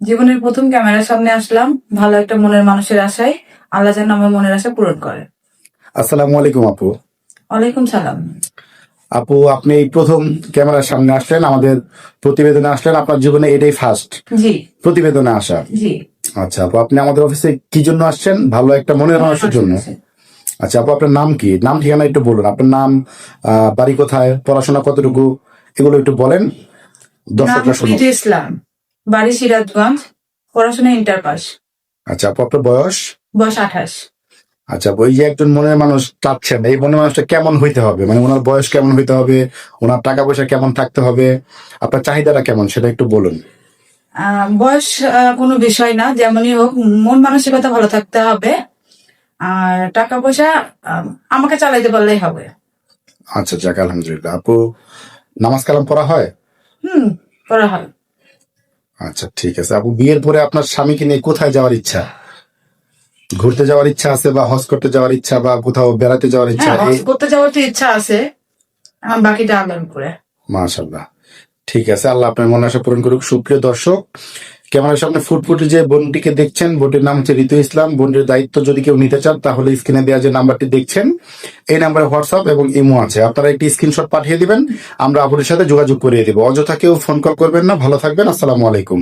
জীবনের প্রথম ক্যামেরার সামনে আসলাম ভালো একটা মনের মানুষের আশায়। আল্লাহ যেন আমার মনের আশা পূরণ করে। আসসালামু আলাইকুম আপু। ওয়ালাইকুম সালাম। আপু, আপনি এই প্রথম ক্যামেরার সামনে আসলেন, আমাদের প্রতিবেদনে আসলেন, আপনার জীবনে এটাই ফার্স্ট জি প্রতিবেদনে আসা? জি। আচ্ছা আপু, আপনি আমাদের অফিসে কি জন্য আসছেন? ভালো একটা মনের মানুষের জন্য। আচ্ছা আপু, আপনার নাম কি? নাম ঠিকানা একটু বলুন। আপনার নাম, বাড়ি কোথায়, পড়াশোনা কতটুকু, এগুলো একটু বলেন, নাম দর্শকরা শুনুন। বিজু ইসলাম, বাড়ি সিরাজগঞ্জ, পড়াশোনা ইন্টার পাস, আচ্ছা আপু, আপনার বয়স? বয়স 28। আচ্ছা আপু, এই যে একজন মনের মানুষ চাচ্ছেন, এই মনের মানুষটা কেমন হইতে হবে? মানে ওনার বয়স কেমন হইতে হবে, ওনার টাকা পয়সা কেমন থাকতে হবে, আপনার চাহিদাটা কেমন, সেটা একটু বলুন। বয়স কোনো বিষয় না, যেমনই হোক মন মানসিকতা ভালো থাকতে হবে। আর টাকা পয়সা আমাকে চালাইতে পারলেই হবে। আচ্ছা যাক, আলহামদুলিল্লাহ। আপু, নামাজ কালাম পড়া হয়? করা হয়। আচ্ছা ঠিক আছে আপু, বিয়ের পরে আপনার স্বামীকে নিয়ে কোথায় যাওয়ার ইচ্ছা? ঘুরতে যাওয়ার ইচ্ছা আছে, বা হজ করতে যাওয়ার ইচ্ছা, বা কোথাও বেড়াতে যাওয়ার ইচ্ছা? হ্যাঁ, করতে যাওয়ার তো ইচ্ছা আছে, বাকিটা আল্লাহর উপরে। মাশাআল্লাহ। ঠিক আছে, আল্লাহ আপনার মনের আশা পূরণ করুক। সুপ্রিয় দর্শক, ক্যামেরার সামনে ফুটফুটে যে বোনটিকে দেখছেন, বোনটির নাম হচ্ছে ঋতু ইসলাম। বোনটির দায়িত্ব যদি কেউ নিতে চান, তাহলে স্ক্রিনে দেওয়া যে নাম্বারটি দেখছেন, এই নাম্বারে হোয়াটসঅ্যাপ এবং ইমো আছে, আপনারা একটি স্ক্রিনশট পাঠিয়ে দিবেন, আমরা আপনাদের সাথে যোগাযোগ করিয়ে দেবো। অযথা কেউ ফোন কল করবেন না। ভালো থাকবেন। আসসালামু আলাইকুম।